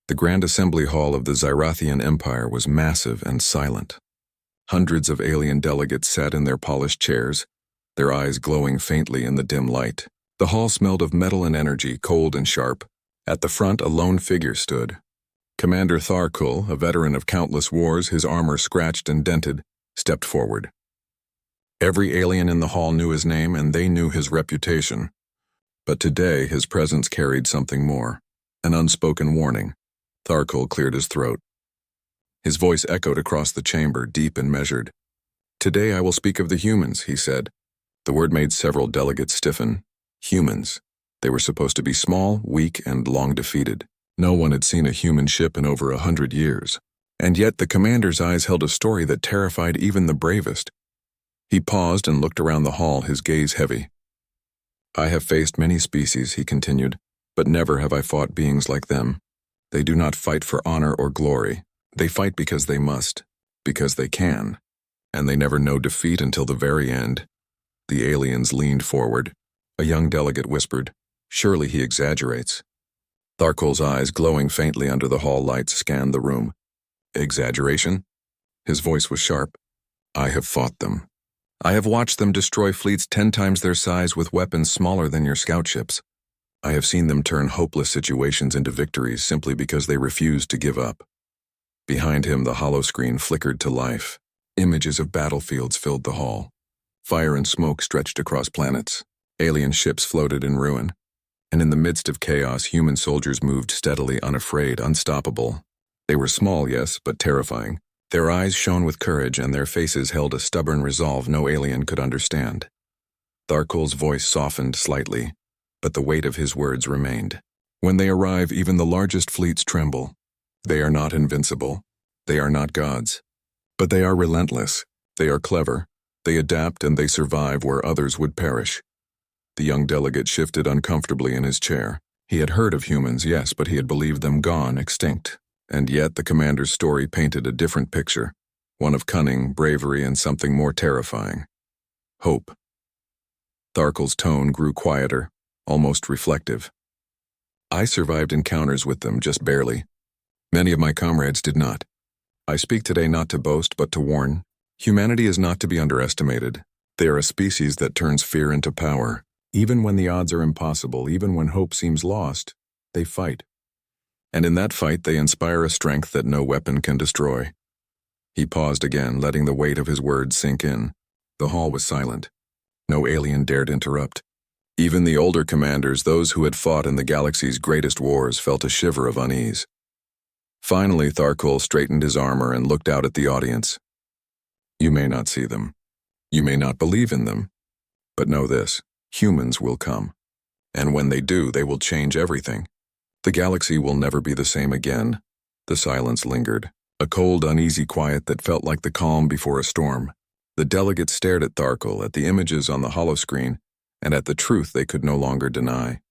The Grand Assembly Hall of the Zyrathian Empire was massive and silent. Hundreds of alien delegates sat in their polished chairs, their eyes glowing faintly in the dim light. The hall smelled of metal and energy, cold and sharp. At the front, a lone figure stood. Commander Tharkul, a veteran of countless wars, his armor scratched and dented, stepped forward. Every alien in the hall knew his name, and they knew his reputation. But today, his presence carried something more, an unspoken warning. Tharkul cleared his throat. His voice echoed across the chamber, deep and measured. "Today I will speak of the humans," he said. The word made several delegates stiffen. Humans. They were supposed to be small, weak, and long defeated. No one had seen a human ship in over 100 years. And yet the commander's eyes held a story that terrified even the bravest. He paused and looked around the hall, his gaze heavy. "I have faced many species," he continued, "but never have I fought beings like them. They do not fight for honor or glory. They fight because they must, because they can. And they never know defeat until the very end." The aliens leaned forward. A young delegate whispered, "Surely he exaggerates." Tharkul's eyes, glowing faintly under the hall lights, scanned the room. "Exaggeration?" His voice was sharp. "I have fought them. I have watched them destroy fleets 10 times their size with weapons smaller than your scout ships. I have seen them turn hopeless situations into victories simply because they refused to give up." Behind him, the hollow screen flickered to life. Images of battlefields filled the hall. Fire and smoke stretched across planets. Alien ships floated in ruin. And in the midst of chaos, human soldiers moved steadily, unafraid, unstoppable. They were small, yes, but terrifying. Their eyes shone with courage, and their faces held a stubborn resolve no alien could understand. Tharkul's voice softened slightly, but the weight of his words remained. "When they arrive, even the largest fleets tremble. They are not invincible. They are not gods. But they are relentless. They are clever. They adapt and they survive where others would perish." The young delegate shifted uncomfortably in his chair. He had heard of humans, yes, but he had believed them gone, extinct. And yet the commander's story painted a different picture, one of cunning, bravery, and something more terrifying. Hope. Tharkul's tone grew quieter, almost reflective. "I survived encounters with them, just barely. Many of my comrades did not. I speak today not to boast, but to warn. Humanity is not to be underestimated. They are a species that turns fear into power. Even when the odds are impossible, even when hope seems lost, they fight. And in that fight, they inspire a strength that no weapon can destroy." He paused again, letting the weight of his words sink in. The hall was silent. No alien dared interrupt. Even the older commanders, those who had fought in the galaxy's greatest wars, felt a shiver of unease. Finally, Tharkul straightened his armor and looked out at the audience. "You may not see them. You may not believe in them. But know this. Humans will come. And when they do, they will change everything. The galaxy will never be the same again." The silence lingered, a cold, uneasy quiet that felt like the calm before a storm. The delegates stared at Tharkul, at the images on the holoscreen, and at the truth they could no longer deny.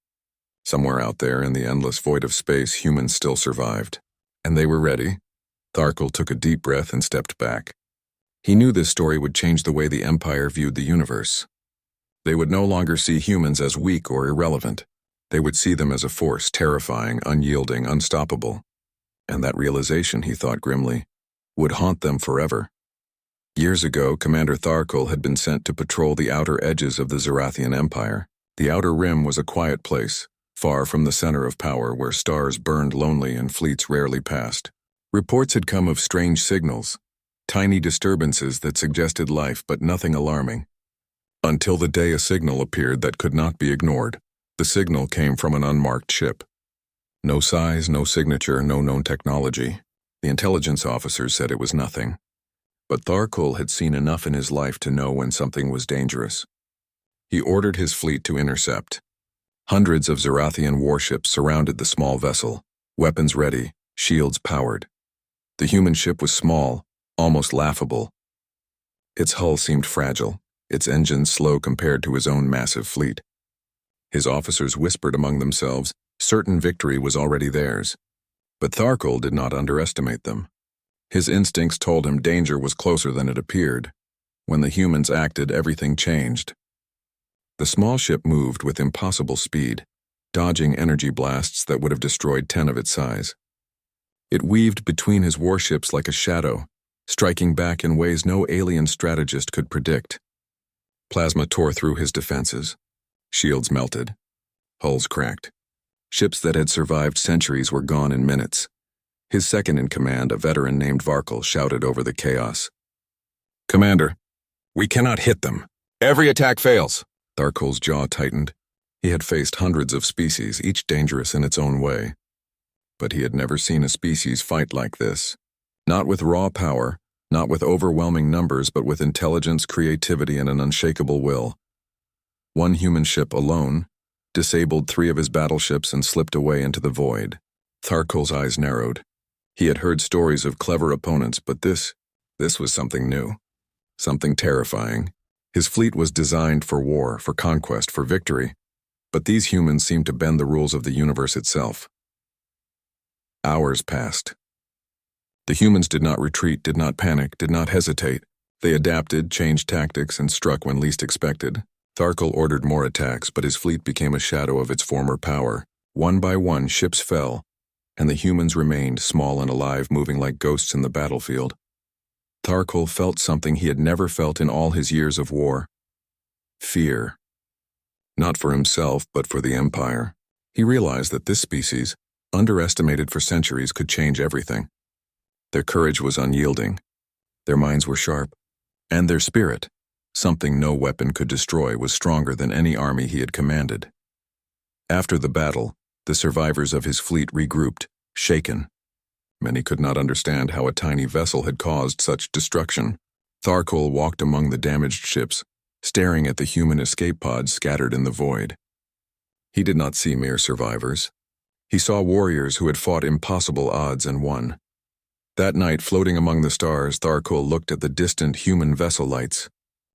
Somewhere out there, in the endless void of space, humans still survived. And they were ready. Tharkul took a deep breath and stepped back. He knew this story would change the way the Empire viewed the universe. They would no longer see humans as weak or irrelevant. They would see them as a force, terrifying, unyielding, unstoppable. And that realization, he thought grimly, would haunt them forever. Years ago, Commander Tharkul had been sent to patrol the outer edges of the Zyrathian Empire. The Outer Rim was a quiet place, far from the center of power, where stars burned lonely and fleets rarely passed. Reports had come of strange signals, tiny disturbances that suggested life, but nothing alarming. Until the day a signal appeared that could not be ignored. The signal came from an unmarked ship. No size, no signature, no known technology. The intelligence officers said it was nothing. But Tharkul had seen enough in his life to know when something was dangerous. He ordered his fleet to intercept. Hundreds of Zyrathian warships surrounded the small vessel, weapons ready, shields powered. The human ship was small, almost laughable. Its hull seemed fragile, its engines slow compared to his own massive fleet. His officers whispered among themselves, certain victory was already theirs. But Tharkul did not underestimate them. His instincts told him danger was closer than it appeared. When the humans acted, everything changed. The small ship moved with impossible speed, dodging energy blasts that would have destroyed 10 of its size. It weaved between his warships like a shadow, striking back in ways no alien strategist could predict. Plasma tore through his defenses. Shields melted. Hulls cracked. Ships that had survived centuries were gone in minutes. His second-in-command, a veteran named Varkle, shouted over the chaos. "Commander, we cannot hit them. Every attack fails." Tharkol's jaw tightened. He had faced hundreds of species, each dangerous in its own way. But he had never seen a species fight like this. Not with raw power, not with overwhelming numbers, but with intelligence, creativity, and an unshakable will. One human ship alone disabled 3 of his battleships and slipped away into the void. Tharkol's eyes narrowed. He had heard stories of clever opponents, but this was something new. Something terrifying. His fleet was designed for war, for conquest, for victory. But these humans seemed to bend the rules of the universe itself. Hours passed. The humans did not retreat, did not panic, did not hesitate. They adapted, changed tactics, and struck when least expected. Tharkol ordered more attacks, but his fleet became a shadow of its former power. One by one, ships fell, and the humans remained, small and alive, moving like ghosts in the battlefield. Tharkol felt something he had never felt in all his years of war. Fear. Not for himself, but for the Empire. He realized that this species, underestimated for centuries, could change everything. Their courage was unyielding. Their minds were sharp. And their spirit, something no weapon could destroy, was stronger than any army he had commanded. After the battle, the survivors of his fleet regrouped, shaken. Many could not understand how a tiny vessel had caused such destruction. Tharkol walked among the damaged ships, staring at the human escape pods scattered in the void. He did not see mere survivors. He saw warriors who had fought impossible odds and won. That night, floating among the stars, Tharkol looked at the distant human vessel lights.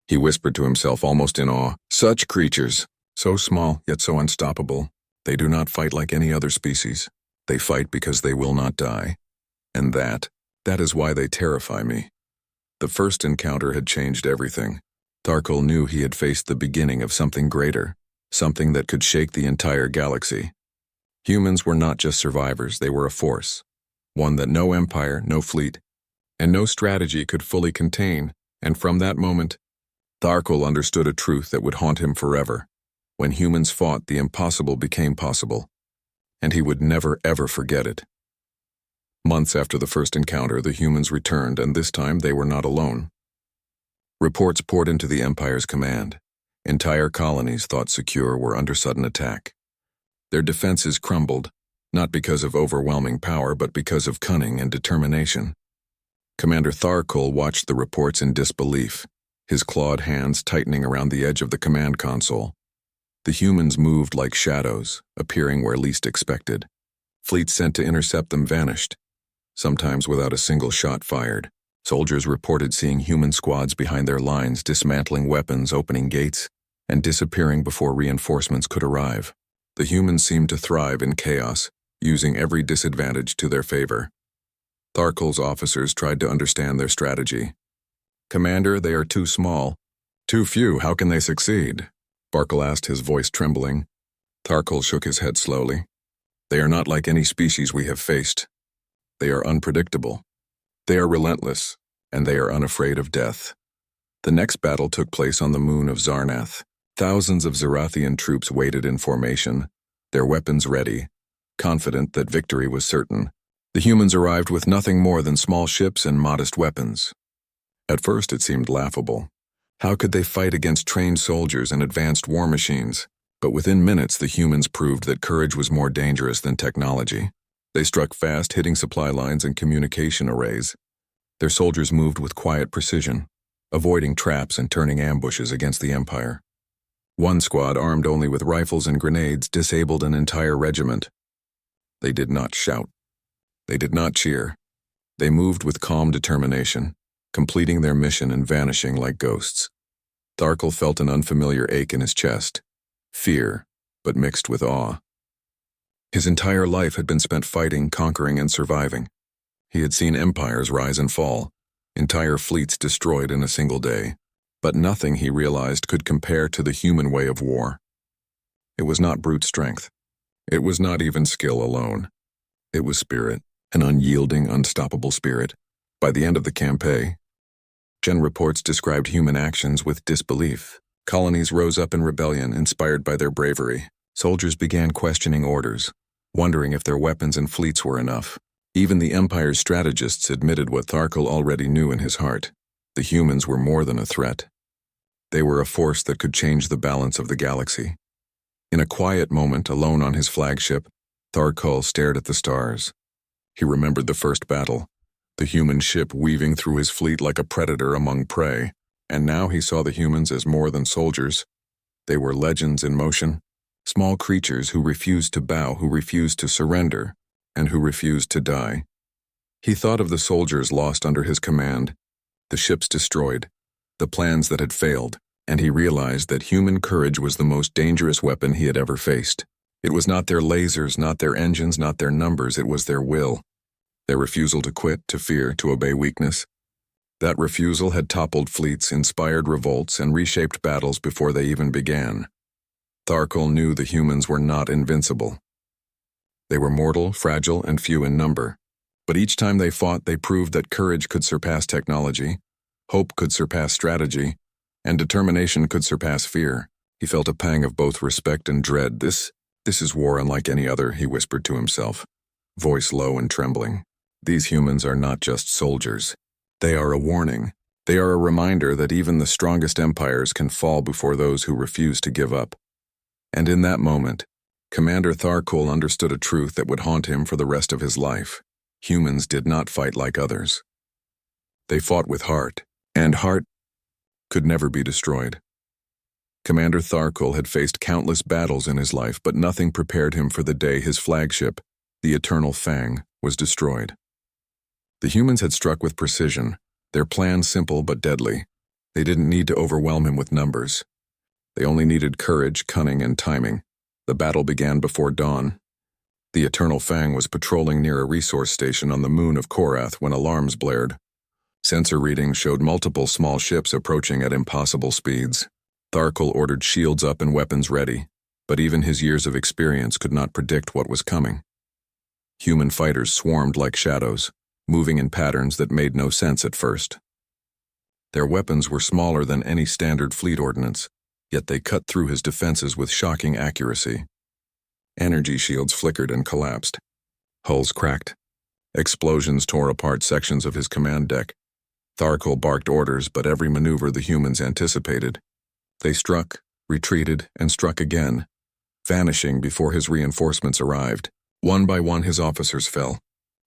He whispered to himself, almost in awe, "Such creatures, so small yet so unstoppable. They do not fight like any other species. They fight because they will not die. And that is why they terrify me." The first encounter had changed everything. Tharkol knew he had faced the beginning of something greater, something that could shake the entire galaxy. Humans were not just survivors, they were a force. One that no empire, no fleet, and no strategy could fully contain, and from that moment, Tharkol understood a truth that would haunt him forever. When humans fought, the impossible became possible, and he would never ever forget it. Months after the first encounter, the humans returned, and this time they were not alone. Reports poured into the Empire's command. Entire colonies, thought secure, were under sudden attack. Their defenses crumbled, not because of overwhelming power, but because of cunning and determination. Commander Tharkol watched the reports in disbelief, his clawed hands tightening around the edge of the command console. The humans moved like shadows, appearing where least expected. Fleets sent to intercept them vanished, sometimes without a single shot fired. Soldiers reported seeing human squads behind their lines, dismantling weapons, opening gates, and disappearing before reinforcements could arrive. The humans seemed to thrive in chaos, using every disadvantage to their favor. Tharkol's officers tried to understand their strategy. "Commander, they are too small. Too few, how can they succeed?" Varkle asked, his voice trembling. Tharkol shook his head slowly. "They are not like any species we have faced. They are unpredictable. They are relentless, and they are unafraid of death." The next battle took place on the moon of Zarnath. Thousands of Zarathian troops waited in formation, their weapons ready, confident that victory was certain. The humans arrived with nothing more than small ships and modest weapons. At first it seemed laughable. How could they fight against trained soldiers and advanced war machines? But within minutes the humans proved that courage was more dangerous than technology. They struck fast, hitting supply lines and communication arrays. Their soldiers moved with quiet precision, avoiding traps and turning ambushes against the Empire. One squad, armed only with rifles and grenades, disabled an entire regiment. They did not shout. They did not cheer. They moved with calm determination, completing their mission and vanishing like ghosts. Tharkol felt an unfamiliar ache in his chest. Fear, but mixed with awe. His entire life had been spent fighting, conquering, and surviving. He had seen empires rise and fall, entire fleets destroyed in a single day. But nothing, he realized, could compare to the human way of war. It was not brute strength. It was not even skill alone. It was spirit. an unyielding, unstoppable spirit. By the end of the campaign, reports described human actions with disbelief. Colonies rose up in rebellion, inspired by their bravery. Soldiers began questioning orders, wondering if their weapons and fleets were enough. Even the Empire's strategists admitted what Tharkul already knew in his heart. The humans were more than a threat. They were a force that could change the balance of the galaxy. In a quiet moment, alone on his flagship, Tharkul stared at the stars. He remembered the first battle, the human ship weaving through his fleet like a predator among prey. And now he saw the humans as more than soldiers. They were legends in motion, small creatures who refused to bow, who refused to surrender, and who refused to die. He thought of the soldiers lost under his command, the ships destroyed, the plans that had failed, and he realized that human courage was the most dangerous weapon he had ever faced. It was not their lasers, not their engines, not their numbers, it was their will. Their refusal to quit, to fear, to obey weakness. That refusal had toppled fleets, inspired revolts, and reshaped battles before they even began. Tharkul knew the humans were not invincible. They were mortal, fragile, and few in number. But each time they fought, they proved that courage could surpass technology, hope could surpass strategy, and determination could surpass fear. He felt a pang of both respect and dread. This is war unlike any other, he whispered to himself, voice low and trembling. These humans are not just soldiers. They are a warning. They are a reminder that even the strongest empires can fall before those who refuse to give up. And in that moment, Commander Tharkul understood a truth that would haunt him for the rest of his life. Humans did not fight like others. They fought with heart, and heart could never be destroyed. Commander Tharkul had faced countless battles in his life, but nothing prepared him for the day his flagship, the Eternal Fang, was destroyed. The humans had struck with precision, their plan simple but deadly. They didn't need to overwhelm him with numbers. They only needed courage, cunning, and timing. The battle began before dawn. The Eternal Fang was patrolling near a resource station on the moon of Korath when alarms blared. Sensor readings showed multiple small ships approaching at impossible speeds. Tharkul ordered shields up and weapons ready, but even his years of experience could not predict what was coming. Human fighters swarmed like shadows, moving in patterns that made no sense at first. Their weapons were smaller than any standard fleet ordnance, yet they cut through his defenses with shocking accuracy. Energy shields flickered and collapsed. Hulls cracked. Explosions tore apart sections of his command deck. Tharkul barked orders, but every maneuver the humans anticipated. They struck, retreated, and struck again, vanishing before his reinforcements arrived. One by one his officers fell.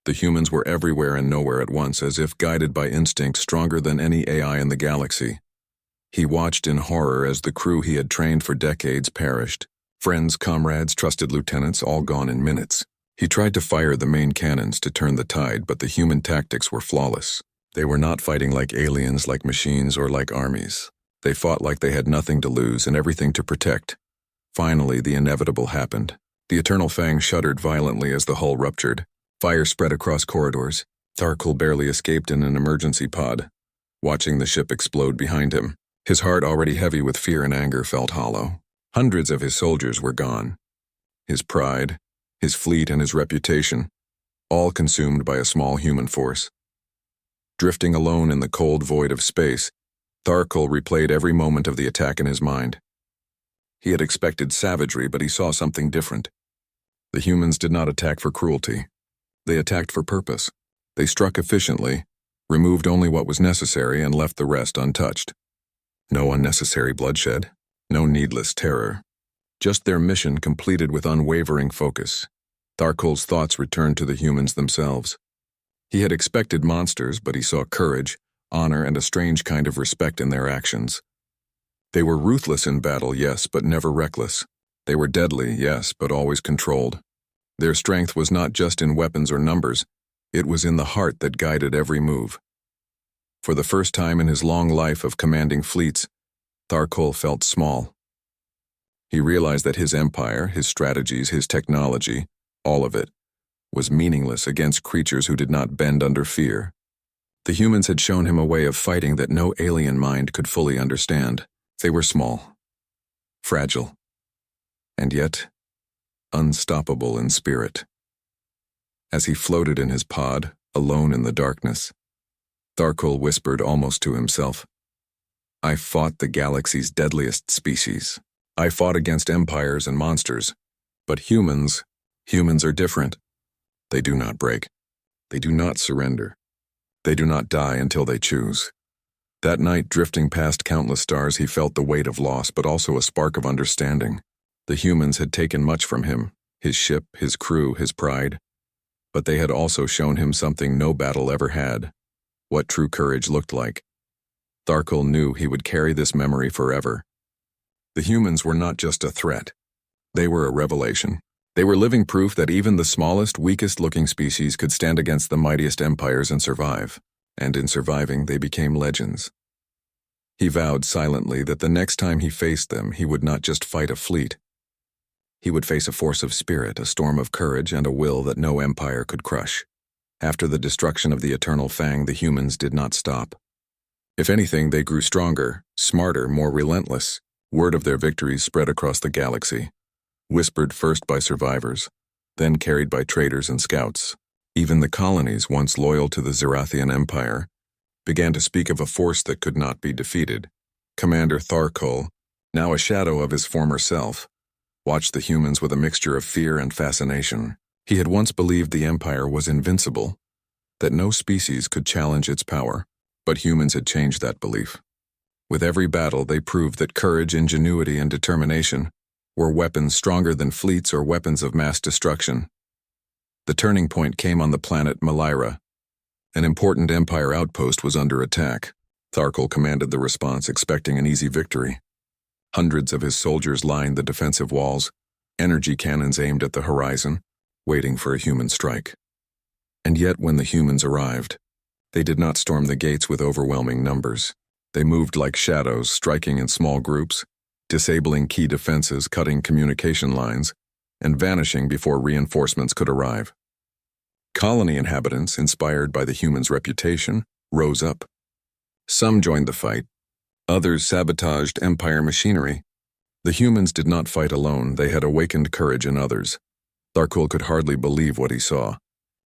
The humans were everywhere and nowhere at once, as if guided by instinct stronger than any AI in the galaxy. He watched in horror as the crew he had trained for decades perished. Friends, comrades, trusted lieutenants, all gone in minutes. He tried to fire the main cannons to turn the tide, but the human tactics were flawless. They were not fighting like aliens, like machines, or like armies. They fought like they had nothing to lose and everything to protect. Finally, the inevitable happened. The Eternal Fang shuddered violently as the hull ruptured. Fire spread across corridors. Tharkul barely escaped in an emergency pod, watching the ship explode behind him. His heart, already heavy with fear and anger, felt hollow. Hundreds of his soldiers were gone. His pride, his fleet, and his reputation, all consumed by a small human force. Drifting alone in the cold void of space, Tharkul replayed every moment of the attack in his mind. He had expected savagery, but he saw something different. The humans did not attack for cruelty. They attacked for purpose. They struck efficiently, removed only what was necessary, and left the rest untouched. No unnecessary bloodshed, no needless terror. Just their mission completed with unwavering focus. Tharkul's thoughts returned to the humans themselves. He had expected monsters, but he saw courage, honor, and a strange kind of respect in their actions. They were ruthless in battle, yes, but never reckless. They were deadly, yes, but always controlled. Their strength was not just in weapons or numbers, it was in the heart that guided every move. For the first time in his long life of commanding fleets, Tharkul felt small. He realized that his empire, his strategies, his technology, all of it, was meaningless against creatures who did not bend under fear. The humans had shown him a way of fighting that no alien mind could fully understand. They were small, fragile, and yet unstoppable in spirit. As he floated in his pod, alone in the darkness, Tharkul whispered almost to himself, "I fought the galaxy's deadliest species. I fought against empires and monsters. But humans are different. They do not break. They do not surrender. They do not die until they choose." That night, drifting past countless stars, he felt the weight of loss, but also a spark of understanding. The humans had taken much from him, his ship, his crew, his pride. But they had also shown him something no battle ever had, what true courage looked like. Tharkul knew he would carry this memory forever. The humans were not just a threat. They were a revelation. They were living proof that even the smallest, weakest-looking species could stand against the mightiest empires and survive. And in surviving, they became legends. He vowed silently that the next time he faced them, he would not just fight a fleet. He would face a force of spirit, a storm of courage, and a will that no empire could crush. After the destruction of the Eternal Fang, the humans did not stop. If anything, they grew stronger, smarter, more relentless. Word of their victories spread across the galaxy, whispered first by survivors, then carried by traders and scouts. Even the colonies, once loyal to the Zarathian Empire, began to speak of a force that could not be defeated. Commander Tharkul, now a shadow of his former self, watched the humans with a mixture of fear and fascination. He had once believed the Empire was invincible, that no species could challenge its power, but humans had changed that belief. With every battle, they proved that courage, ingenuity, and determination were weapons stronger than fleets or weapons of mass destruction. The turning point came on the planet Malira. An important Empire outpost was under attack. Tharkul commanded the response, expecting an easy victory. Hundreds of his soldiers lined the defensive walls, energy cannons aimed at the horizon, waiting for a human strike. And yet when the humans arrived, they did not storm the gates with overwhelming numbers. They moved like shadows, striking in small groups, disabling key defenses, cutting communication lines, and vanishing before reinforcements could arrive. Colony inhabitants, inspired by the humans' reputation, rose up. Some joined the fight. Others sabotaged Empire machinery. The humans did not fight alone. They had awakened courage in others. Tharkul could hardly believe what he saw.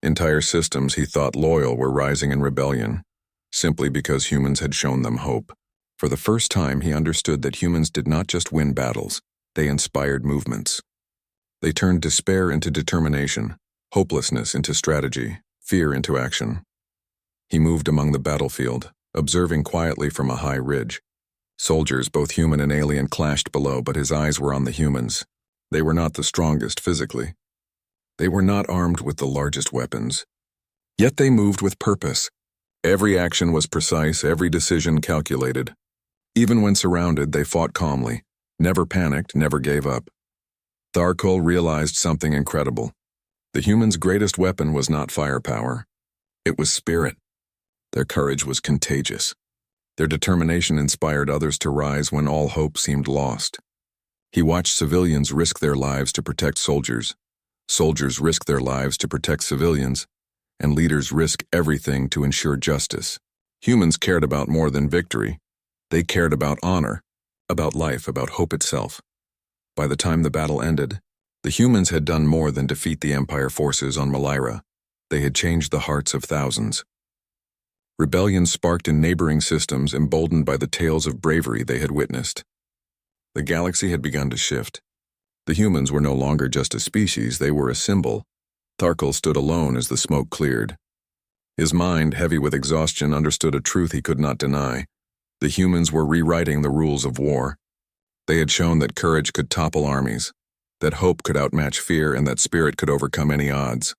Entire systems he thought loyal were rising in rebellion, simply because humans had shown them hope. For the first time, he understood that humans did not just win battles, they inspired movements. They turned despair into determination, hopelessness into strategy, fear into action. He moved among the battlefield, observing quietly from a high ridge. Soldiers, both human and alien, clashed below, but his eyes were on the humans. They were not the strongest physically. They were not armed with the largest weapons. Yet they moved with purpose. Every action was precise, every decision calculated. Even when surrounded, they fought calmly, never panicked, never gave up. Tharkul realized something incredible. The humans' greatest weapon was not firepower. It was spirit. Their courage was contagious. Their determination inspired others to rise when all hope seemed lost. He watched civilians risk their lives to protect soldiers. Soldiers risk their lives to protect civilians, and leaders risk everything to ensure justice. Humans cared about more than victory. They cared about honor, about life, about hope itself. By the time the battle ended, the humans had done more than defeat the Empire forces on Malira. They had changed the hearts of thousands. Rebellion sparked in neighboring systems, emboldened by the tales of bravery they had witnessed. The galaxy had begun to shift. The humans were no longer just a species, they were a symbol. Tharkul stood alone as the smoke cleared. His mind, heavy with exhaustion, understood a truth he could not deny. The humans were rewriting the rules of war. They had shown that courage could topple armies, that hope could outmatch fear, and that spirit could overcome any odds.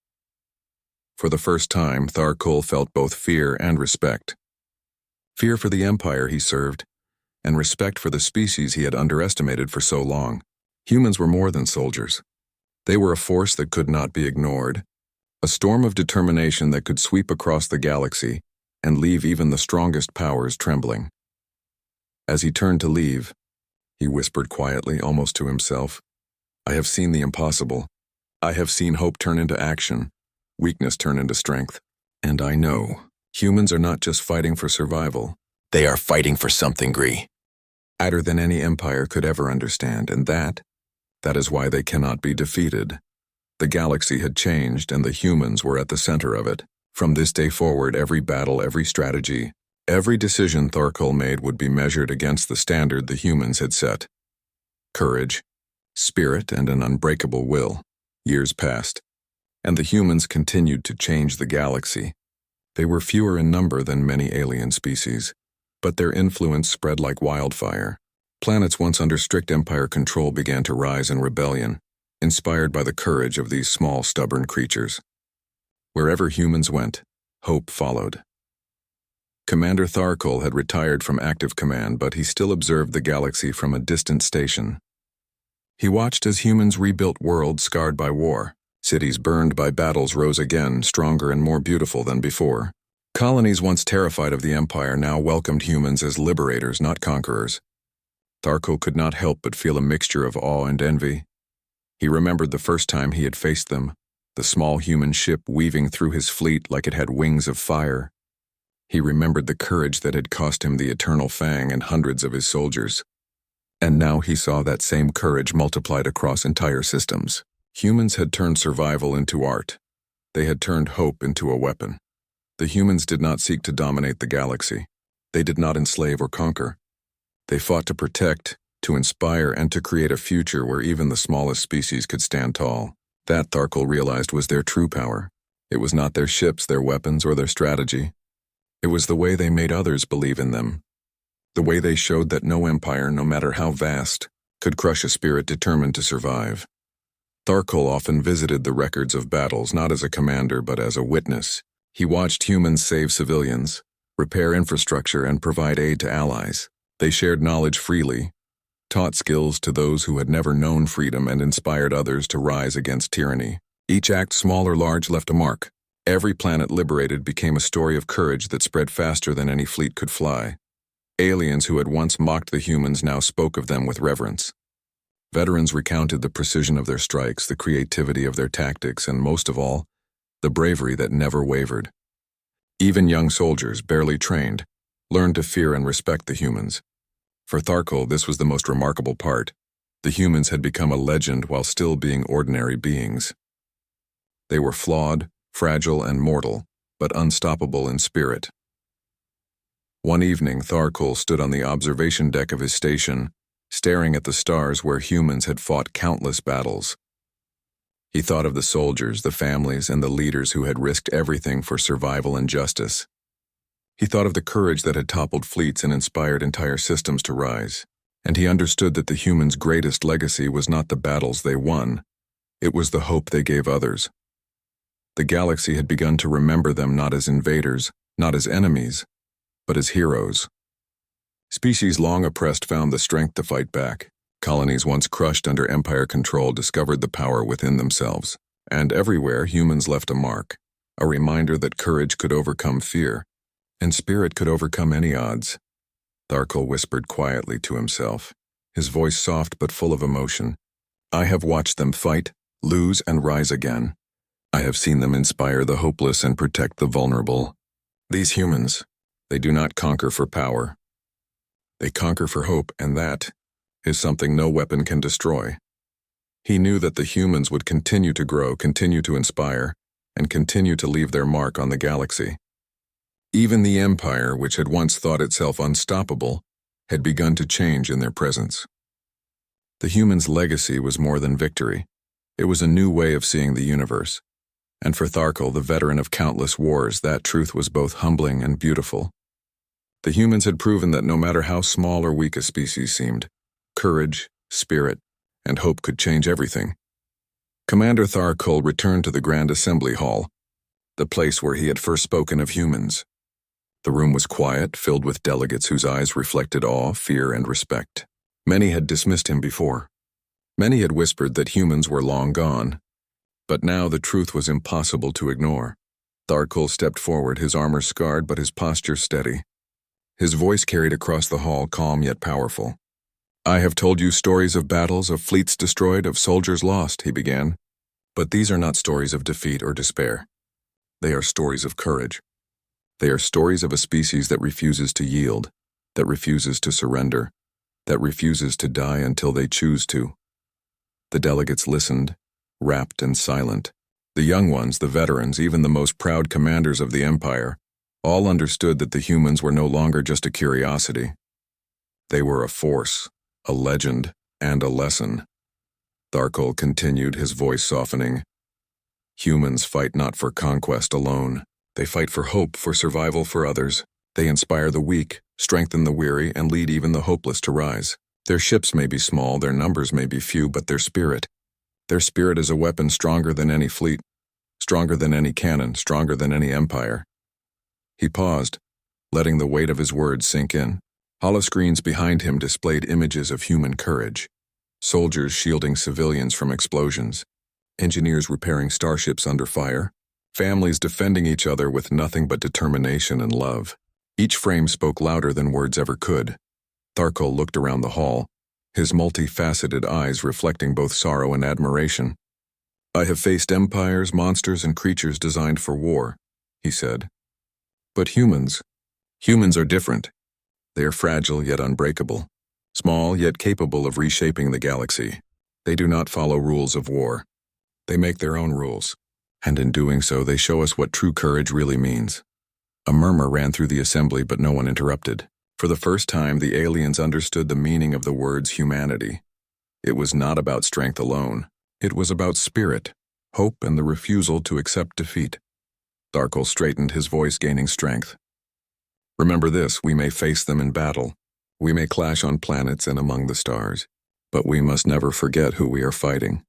For the first time, Tharkul felt both fear and respect. Fear for the empire he served, and respect for the species he had underestimated for so long. Humans were more than soldiers. They were a force that could not be ignored, a storm of determination that could sweep across the galaxy and leave even the strongest powers trembling. As he turned to leave, he whispered quietly, almost to himself, "I have seen the impossible. I have seen hope turn into action, weakness turn into strength. And I know humans are not just fighting for survival. They are fighting for something greater than any empire could ever understand, and that is why they cannot be defeated." The galaxy had changed, and the humans were at the center of it. From this day forward, every battle, every strategy, every decision Tharkol made would be measured against the standard the humans had set. Courage, spirit, and an unbreakable will. Years passed, and the humans continued to change the galaxy. They were fewer in number than many alien species, but their influence spread like wildfire. Planets once under strict Empire control began to rise in rebellion, inspired by the courage of these small, stubborn creatures. Wherever humans went, hope followed. Commander Tharkol had retired from active command, but he still observed the galaxy from a distant station. He watched as humans rebuilt worlds scarred by war. Cities burned by battles rose again, stronger and more beautiful than before. Colonies once terrified of the Empire now welcomed humans as liberators, not conquerors. Tharkol could not help but feel a mixture of awe and envy. He remembered the first time he had faced them, the small human ship weaving through his fleet like it had wings of fire. He remembered the courage that had cost him the Eternal Fang and hundreds of his soldiers. And now he saw that same courage multiplied across entire systems. Humans had turned survival into art. They had turned hope into a weapon. The humans did not seek to dominate the galaxy. They did not enslave or conquer. They fought to protect, to inspire, and to create a future where even the smallest species could stand tall. That, Tharkol realized, was their true power. It was not their ships, their weapons, or their strategy. It was the way they made others believe in them. The way they showed that no empire, no matter how vast, could crush a spirit determined to survive. Tharkol often visited the records of battles, not as a commander but as a witness. He watched humans save civilians, repair infrastructure, and provide aid to allies. They shared knowledge freely, taught skills to those who had never known freedom, and inspired others to rise against tyranny. Each act, small or large, left a mark. Every planet liberated became a story of courage that spread faster than any fleet could fly. Aliens who had once mocked the humans now spoke of them with reverence. Veterans recounted the precision of their strikes, the creativity of their tactics, and most of all, the bravery that never wavered. Even young soldiers, barely trained, learned to fear and respect the humans. For Tharkol, this was the most remarkable part. The humans had become a legend while still being ordinary beings. They were flawed, fragile, and mortal, but unstoppable in spirit. One evening, Tharkol stood on the observation deck of his station, staring at the stars where humans had fought countless battles. He thought of the soldiers, the families, and the leaders who had risked everything for survival and justice. He thought of the courage that had toppled fleets and inspired entire systems to rise. And he understood that the humans' greatest legacy was not the battles they won, it was the hope they gave others. The galaxy had begun to remember them not as invaders, not as enemies, but as heroes. Species long oppressed found the strength to fight back. Colonies once crushed under Empire control discovered the power within themselves. And everywhere, humans left a mark, a reminder that courage could overcome fear, and spirit could overcome any odds. Tharkol whispered quietly to himself, his voice soft but full of emotion. I have watched them fight, lose, and rise again. I have seen them inspire the hopeless and protect the vulnerable. These humans, they do not conquer for power. They conquer for hope, and that is something no weapon can destroy. He knew that the humans would continue to grow, continue to inspire, and continue to leave their mark on the galaxy. Even the Empire, which had once thought itself unstoppable, had begun to change in their presence. The humans' legacy was more than victory. It was a new way of seeing the universe. And for Tharkol, the veteran of countless wars, that truth was both humbling and beautiful. The humans had proven that no matter how small or weak a species seemed, courage, spirit, and hope could change everything. Commander Tharkol returned to the Grand Assembly Hall, the place where he had first spoken of humans. The room was quiet, filled with delegates whose eyes reflected awe, fear, and respect. Many had dismissed him before. Many had whispered that humans were long gone. But now the truth was impossible to ignore. Tharkol stepped forward, his armor scarred but his posture steady. His voice carried across the hall, calm yet powerful. I have told you stories of battles, of fleets destroyed, of soldiers lost, he began. But these are not stories of defeat or despair. They are stories of courage. They are stories of a species that refuses to yield, that refuses to surrender, that refuses to die until they choose to. The delegates listened, rapt and silent. The young ones, the veterans, even the most proud commanders of the Empire, all understood that the humans were no longer just a curiosity. They were a force, a legend, and a lesson. Tharkol continued, his voice softening. Humans fight not for conquest alone. They fight for hope, for survival for others. They inspire the weak, strengthen the weary, and lead even the hopeless to rise. Their ships may be small, their numbers may be few, but their spirit is a weapon stronger than any fleet, stronger than any cannon, stronger than any empire. He paused, letting the weight of his words sink in. Holoscreens behind him displayed images of human courage. Soldiers shielding civilians from explosions, engineers repairing starships under fire, families defending each other with nothing but determination and love. Each frame spoke louder than words ever could. Tharkol looked around the hall, his multifaceted eyes reflecting both sorrow and admiration. "I have faced empires, monsters, and creatures designed for war," he said. "But humans are different. They are fragile yet unbreakable, small yet capable of reshaping the galaxy. They do not follow rules of war. They make their own rules, and in doing so they show us what true courage really means." A murmur ran through the assembly, but no one interrupted. For the first time, the aliens understood the meaning of the words humanity. It was not about strength alone. It was about spirit, hope, and the refusal to accept defeat. Tharkol straightened, his voice gaining strength. "Remember this, we may face them in battle. We may clash on planets and among the stars. But we must never forget who we are fighting.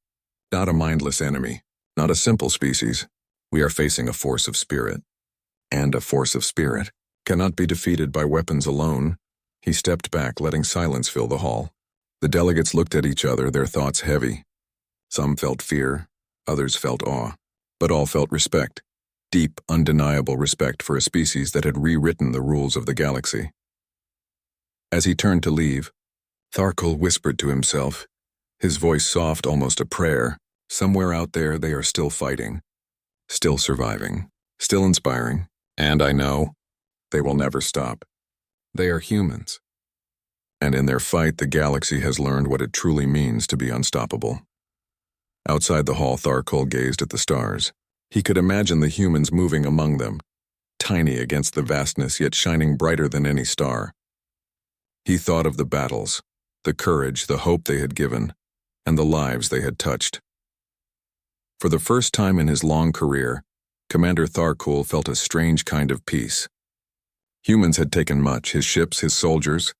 Not a mindless enemy, not a simple species. We are facing a force of spirit. And a force of spirit cannot be defeated by weapons alone." He stepped back, letting silence fill the hall. The delegates looked at each other, their thoughts heavy. Some felt fear, others felt awe, but all felt respect. Deep, undeniable respect for a species that had rewritten the rules of the galaxy. As he turned to leave, Tharkol whispered to himself, his voice soft, almost a prayer. Somewhere out there they are still fighting, still surviving, still inspiring, and I know they will never stop. They are humans. And in their fight, the galaxy has learned what it truly means to be unstoppable. Outside the hall, Tharkol gazed at the stars. He could imagine the humans moving among them, tiny against the vastness, yet shining brighter than any star. He thought of the battles, the courage, the hope they had given, and the lives they had touched. For the first time in his long career, Commander Tharkol felt a strange kind of peace. Humans had taken much, his ships, his soldiers,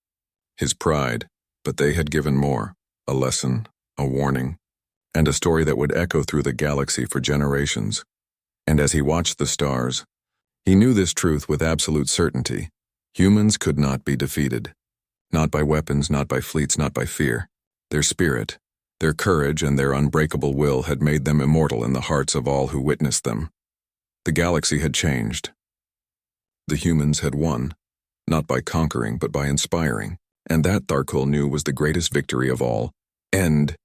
his pride, but they had given more, a lesson, a warning, and a story that would echo through the galaxy for generations. And as he watched the stars, he knew this truth with absolute certainty. Humans could not be defeated. Not by weapons, not by fleets, not by fear. Their spirit, their courage, and their unbreakable will had made them immortal in the hearts of all who witnessed them. The galaxy had changed. The humans had won, not by conquering, but by inspiring. And that, Tharkol knew, was the greatest victory of all. End